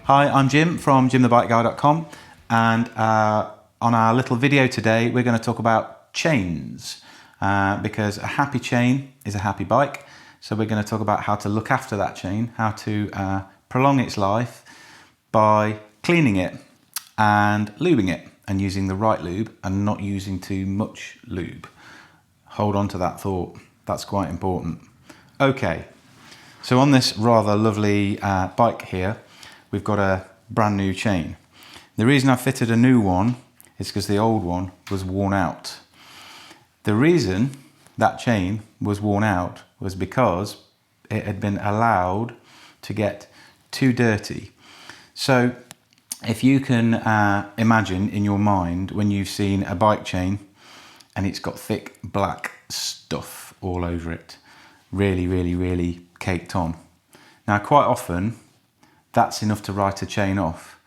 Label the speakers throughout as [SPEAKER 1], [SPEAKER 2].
[SPEAKER 1] Hi, I'm Jim from jimthebikeguy.com, and on our little video today we're going to talk about chains because a happy chain is a happy bike. So we're going to talk about how to look after that chain, how to prolong its life by cleaning it and lubing it and using the right lube and not using too much lube. Hold on to that thought, that's quite important. Okay, so on this rather lovely bike here, we've got a brand new chain. The reason I fitted a new one is because the old one was worn out. The reason that chain was worn out was because it had been allowed to get too dirty. So if you can imagine in your mind when you've seen a bike chain and it's got thick black stuff all over it, really caked on. Now quite often that's enough to write a chain off.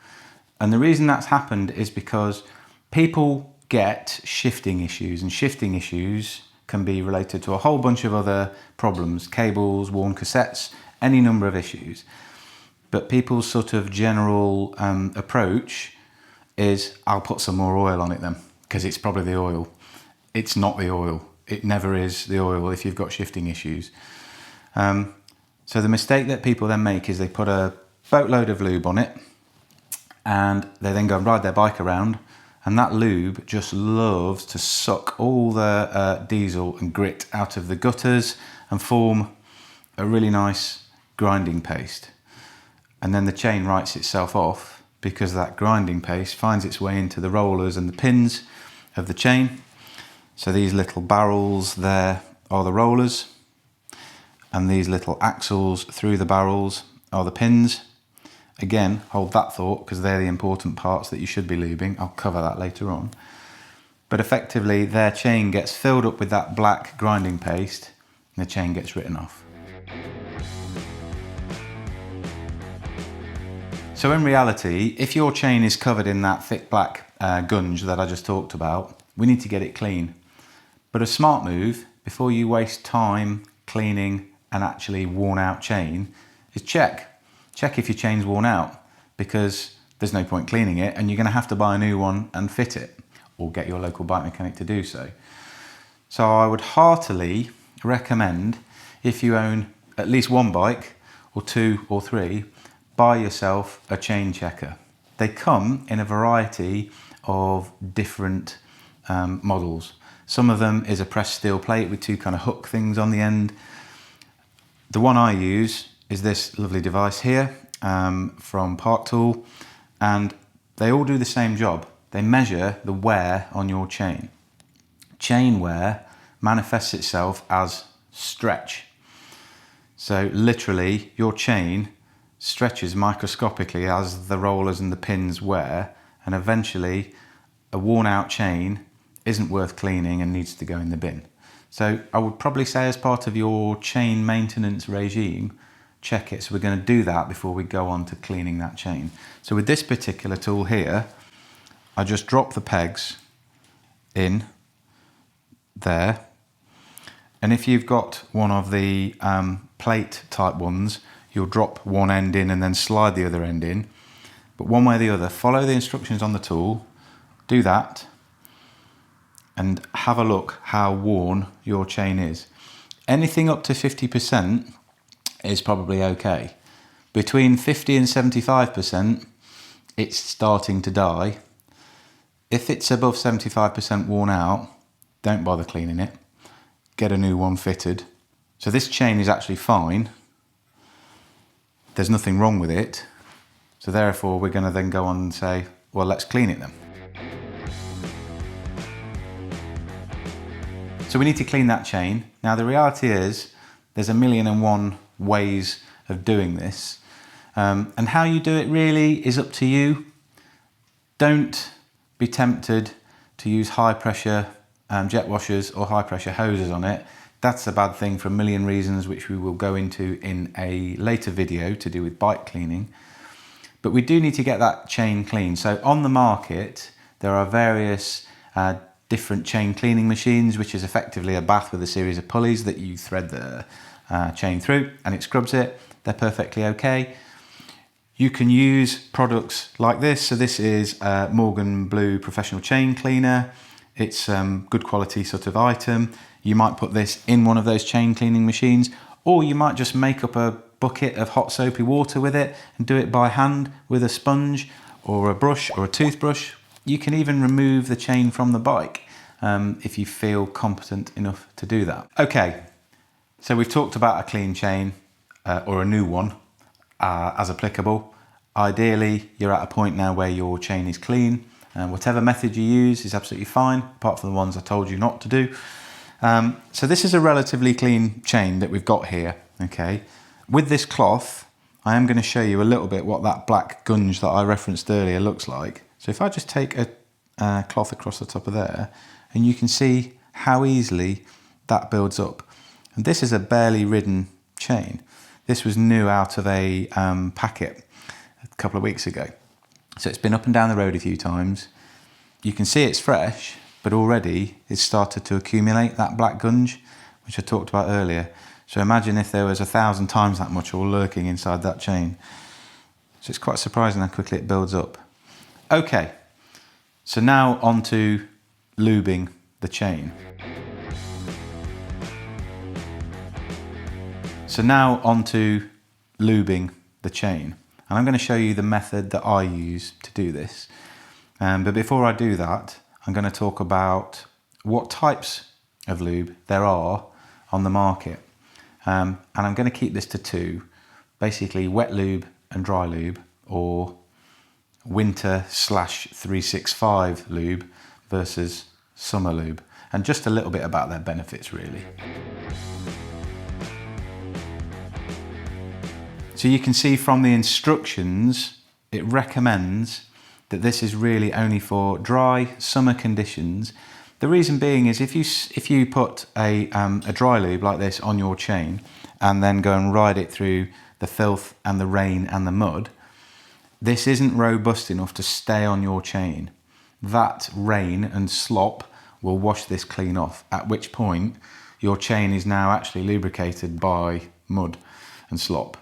[SPEAKER 1] And the reason that's happened is because people get shifting issues, and shifting issues can be related to a whole bunch of other problems, cables, worn cassettes, any number of issues. But people's sort of general approach is, I'll put some more oil on it then, because it's probably the oil. It's not the oil. It never is the oil if you've got shifting issues. So the mistake that people then make is they put a boatload of lube on it and they then go and ride their bike around, and that lube just loves to suck all the diesel and grit out of the gutters and form a really nice grinding paste. And then the chain writes itself off because that grinding paste finds its way into the rollers and the pins of the chain. So these little barrels there are the rollers, and these little axles through the barrels are the pins. Again, hold that thought because they're the important parts that you should be lubing. I'll cover that later on. But effectively their chain gets filled up with that black grinding paste and the chain gets written off. So in reality, if your chain is covered in that thick black gunge that I just talked about, we need to get it clean. But a smart move, before you waste time cleaning an actually worn out chain, is check if your chain's worn out, because there's no point cleaning it and you're going to have to buy a new one and fit it, or get your local bike mechanic to do so. So I would heartily recommend, if you own at least one bike or two or three, buy yourself a chain checker. They come in a variety of different models. Some of them is a pressed steel plate with two kind of hook things on the end. The one I use is this lovely device here from Park Tool, and they all do the same job. They measure the wear on your chain. Chain wear manifests itself as stretch. So literally your chain stretches microscopically as the rollers and the pins wear, and eventually a worn out chain isn't worth cleaning and needs to go in the bin. So I would probably say, as part of your chain maintenance regime, check it. So we're going to do that before we go on to cleaning that chain. So with this particular tool here, I just drop the pegs in there. And if you've got one of the plate type ones, you'll drop one end in and then slide the other end in. But one way or the other, follow the instructions on the tool, do that, and have a look how worn your chain is. Anything up to 50% is probably okay. Between 50 and 75%, it's starting to die. If it's above 75% worn out, don't bother cleaning it. Get a new one fitted. So this chain is actually fine. There's nothing wrong with it. So therefore we're going to then go on and say, well, let's clean it then. So we need to clean that chain. Now the reality is there's 1,000,001 ways of doing this. And how you do it really is up to you. Don't be tempted to use high pressure jet washers or high pressure hoses on it. That's a bad thing for a million reasons, which we will go into in a later video to do with bike cleaning. But we do need to get that chain clean. So on the market, there are various different chain cleaning machines, which is effectively a bath with a series of pulleys that you thread the chain through and it scrubs it. They're perfectly okay. You can use products like this. So this is Morgan Blue Professional Chain Cleaner. It's good quality sort of item. You might put this in one of those chain cleaning machines, or you might just make up a bucket of hot soapy water with it and do it by hand with a sponge or a brush or a toothbrush. You can even remove the chain from the bike if you feel competent enough to do that. Okay, so we've talked about a clean chain or a new one as applicable. Ideally, you're at a point now where your chain is clean. Whatever method you use is absolutely fine, apart from the ones I told you not to do. So this is a relatively clean chain that we've got here, okay? With this cloth, I am going to show you a little bit what that black gunge that I referenced earlier looks like. So if I just take a cloth across the top of there, and you can see how easily that builds up. And this is a barely ridden chain. This was new out of a packet a couple of weeks ago. So it's been up and down the road a few times. You can see it's fresh, but already it's started to accumulate that black gunge, which I talked about earlier. So imagine if there was 1,000 times that much all lurking inside that chain. So it's quite surprising how quickly it builds up. Okay, so now on to lubing the chain. So now on to lubing the chain. And I'm going to show you the method that I use to do this. But before I do that, I'm going to talk about what types of lube there are on the market. And I'm going to keep this to two, basically wet lube and dry lube, or winter/365 lube versus summer lube, and just a little bit about their benefits really. So you can see from the instructions, it recommends that this is really only for dry summer conditions. The reason being is if you put a dry lube like this on your chain and then go and ride it through the filth and the rain and the mud, this isn't robust enough to stay on your chain. That rain and slop will wash this clean off, at which point your chain is now actually lubricated by mud and slop.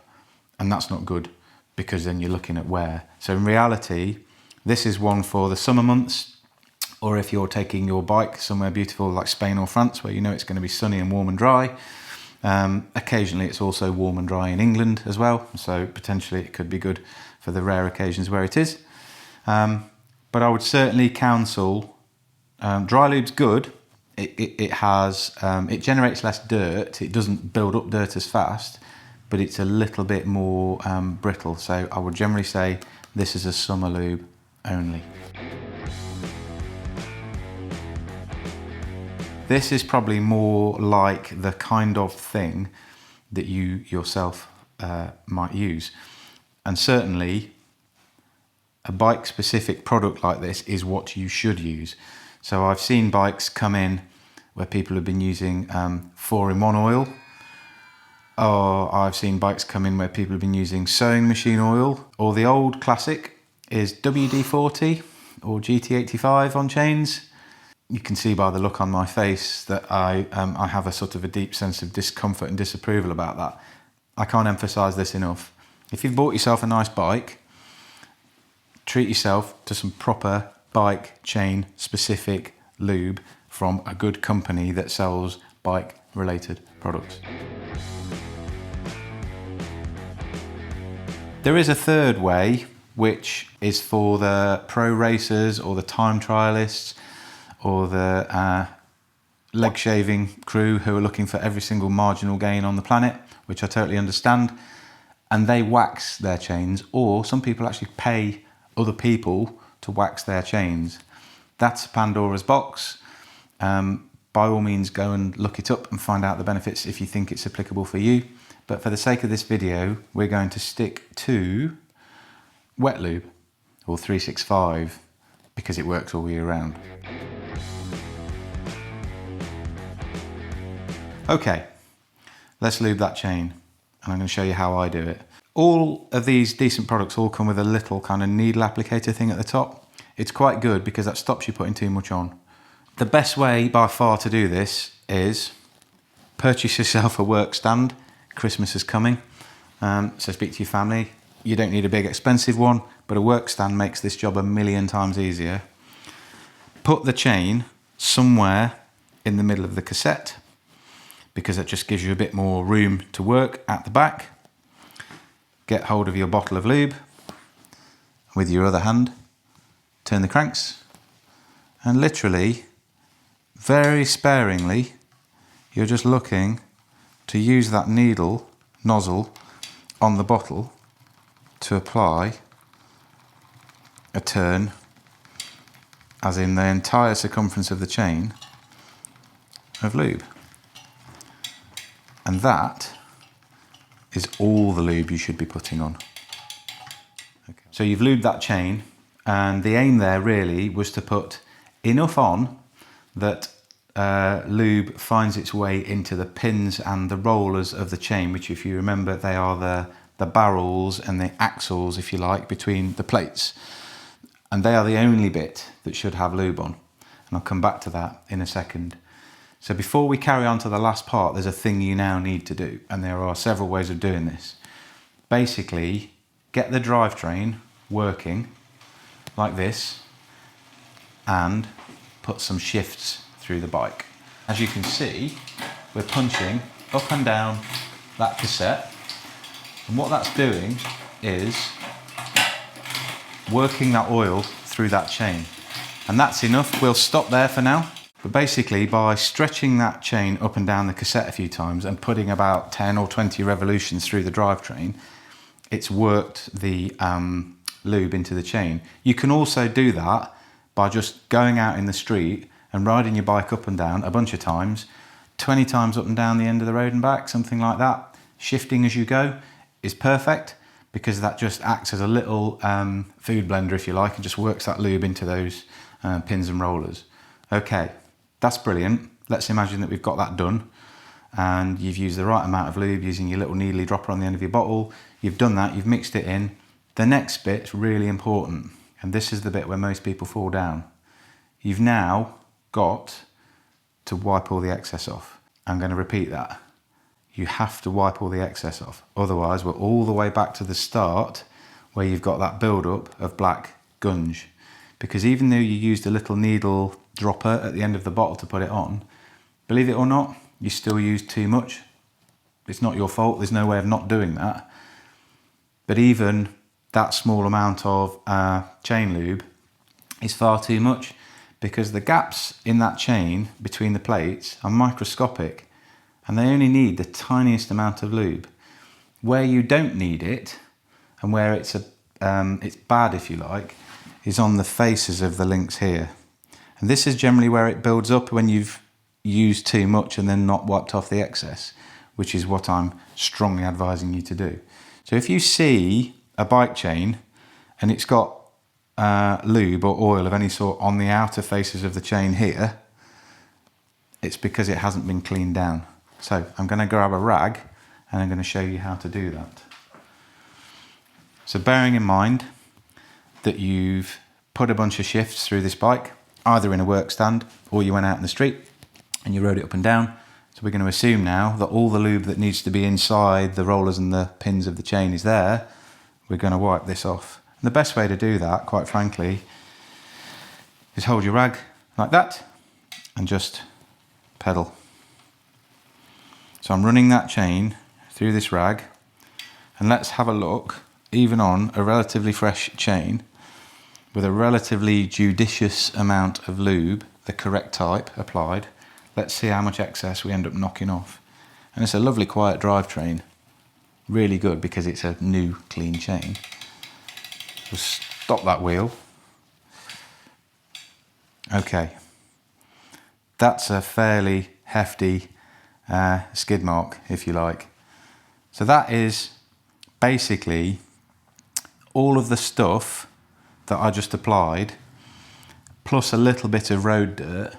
[SPEAKER 1] And that's not good, because then you're looking at wear. So in reality, this is one for the summer months, or if you're taking your bike somewhere beautiful like Spain or France, where you know it's going to be sunny and warm and dry. Occasionally it's also warm and dry in England as well, so potentially it could be good for the rare occasions where it is. But I would certainly counsel, dry lube's good. It generates less dirt, it doesn't build up dirt as fast, but it's a little bit more brittle. So I would generally say this is a summer lube only. This is probably more like the kind of thing that you yourself might use. And certainly a bike specific product like this is what you should use. So I've seen bikes come in where people have been using 4-in-1 oil. Or I've seen bikes come in where people have been using sewing machine oil, or the old classic is WD-40 or GT85 on chains. You can see by the look on my face that I have a sort of a deep sense of discomfort and disapproval about that. I can't emphasize this enough. If you've bought yourself a nice bike, treat yourself to some proper bike chain specific lube from a good company that sells bike related products. There is a third way, which is for the pro racers or the time trialists or the leg shaving crew who are looking for every single marginal gain on the planet, which I totally understand. And they wax their chains, or some people actually pay other people to wax their chains. That's Pandora's box. By all means, go and look it up and find out the benefits if you think it's applicable for you. But for the sake of this video, we're going to stick to wet lube or 365 because it works all year round. Okay, let's lube that chain, and I'm going to show you how I do it. All of these decent products all come with a little kind of needle applicator thing at the top. It's quite good because that stops you putting too much on. The best way by far to do this is purchase yourself a work stand. Christmas is coming, so speak to your family, you don't need a big expensive one, but a work stand makes this job a million times easier. Put the chain somewhere in the middle of the cassette, because it just gives you a bit more room to work at the back. Get hold of your bottle of lube with your other hand, turn the cranks, and literally, very sparingly, you're just looking to use that nozzle on the bottle to apply a turn, as in the entire circumference of the chain of lube. And that is all the lube you should be putting on. Okay. So you've lubed that chain, and the aim there really was to put enough on that lube finds its way into the pins and the rollers of the chain, which, if you remember, they are the barrels and the axles, if you like, between the plates. And they are the only bit that should have lube on. And I'll come back to that in a second. So before we carry on to the last part, there's a thing you now need to do, and there are several ways of doing this. Basically, get the drivetrain working like this and put some shifts through the bike. As you can see, we're punching up and down that cassette, and what that's doing is working that oil through that chain. And that's enough. We'll stop there for now. But basically, by stretching that chain up and down the cassette a few times and putting about 10 or 20 revolutions through the drivetrain, it's worked the lube into the chain. You can also do that by just going out in the street and riding your bike up and down a bunch of times, 20 times up and down the end of the road and back, something like that. Shifting as you go is perfect, because that just acts as a little food blender, if you like, and just works that lube into those pins and rollers. Okay. That's brilliant. Let's imagine that we've got that done, and you've used the right amount of lube using your little needly dropper on the end of your bottle. You've done that, you've mixed it in. The next bit's really important, and this is the bit where most people fall down. You've now got to wipe all the excess off. I'm going to repeat that. You have to wipe all the excess off. Otherwise, we're all the way back to the start where you've got that build-up of black gunge. Because even though you used a little needle dropper at the end of the bottle to put it on, believe it or not, you still used too much. It's not your fault, there's no way of not doing that. But even that small amount of chain lube is far too much, because the gaps in that chain between the plates are microscopic, and they only need the tiniest amount of lube. Where you don't need it, and where it's bad, if you like, is on the faces of the links here. And this is generally where it builds up when you've used too much and then not wiped off the excess, which is what I'm strongly advising you to do. So if you see a bike chain and it's got lube or oil of any sort on the outer faces of the chain here, it's because it hasn't been cleaned down. So I'm going to grab a rag and I'm going to show you how to do that. So bearing in mind that you've put a bunch of shifts through this bike, either in a work stand or you went out in the street and you rode it up and down. So we're going to assume now that all the lube that needs to be inside the rollers and the pins of the chain is there. We're going to wipe this off. And the best way to do that, quite frankly, is hold your rag like that and just pedal. So I'm running that chain through this rag, and let's have a look, even on a relatively fresh chain, with a relatively judicious amount of lube, the correct type applied. Let's see how much excess we end up knocking off. And it's a lovely quiet drivetrain. Really good because it's a new clean chain. We'll stop that wheel. Okay. That's a fairly hefty skid mark, if you like. So that is basically all of the stuff that I just applied, plus a little bit of road dirt,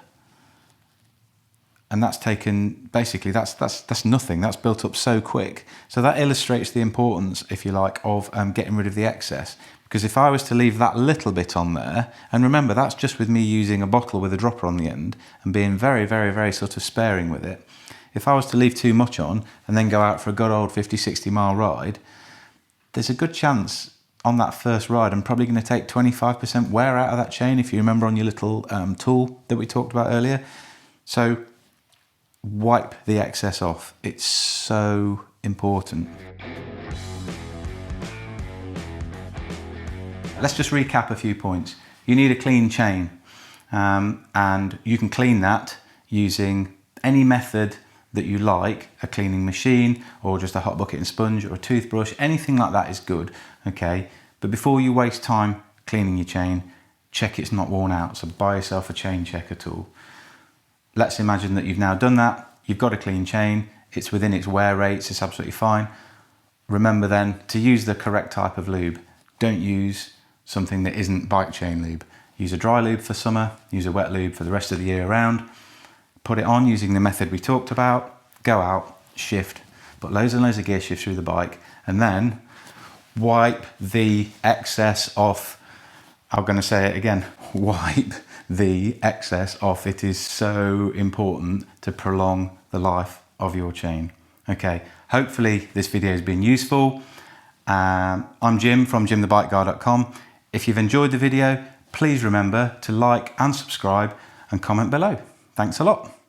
[SPEAKER 1] and that's taken, basically that's nothing. That's built up so quick. So that illustrates the importance, if you like, of getting rid of the excess. Because if I was to leave that little bit on there, and remember that's just with me using a bottle with a dropper on the end and being very, very, very sort of sparing with it. If I was to leave too much on and then go out for a good old 50, 60 mile ride, there's a good chance on that first ride I'm probably going to take 25% wear out of that chain, if you remember on your little tool that we talked about earlier. So wipe the excess off. It's so important. Let's just recap a few points. You need a clean chain, and you can clean that using any method that you like, a cleaning machine or just a hot bucket and sponge or a toothbrush, anything like that is good, okay? But before you waste time cleaning your chain, check it's not worn out, so buy yourself a chain checker tool. Let's imagine that you've now done that, you've got a clean chain, it's within its wear rates, it's absolutely fine. Remember then to use the correct type of lube. Don't use something that isn't bike chain lube. Use a dry lube for summer, use a wet lube for the rest of the year around. Put it on using the method we talked about, go out, shift, put loads and loads of gear shifts through the bike, and then wipe the excess off. I'm going to say it again, wipe the excess off. It is so important to prolong the life of your chain. Okay, hopefully this video has been useful. I'm Jim from jimthebikeguy.com. If you've enjoyed the video, please remember to like and subscribe and comment below. Thanks a lot.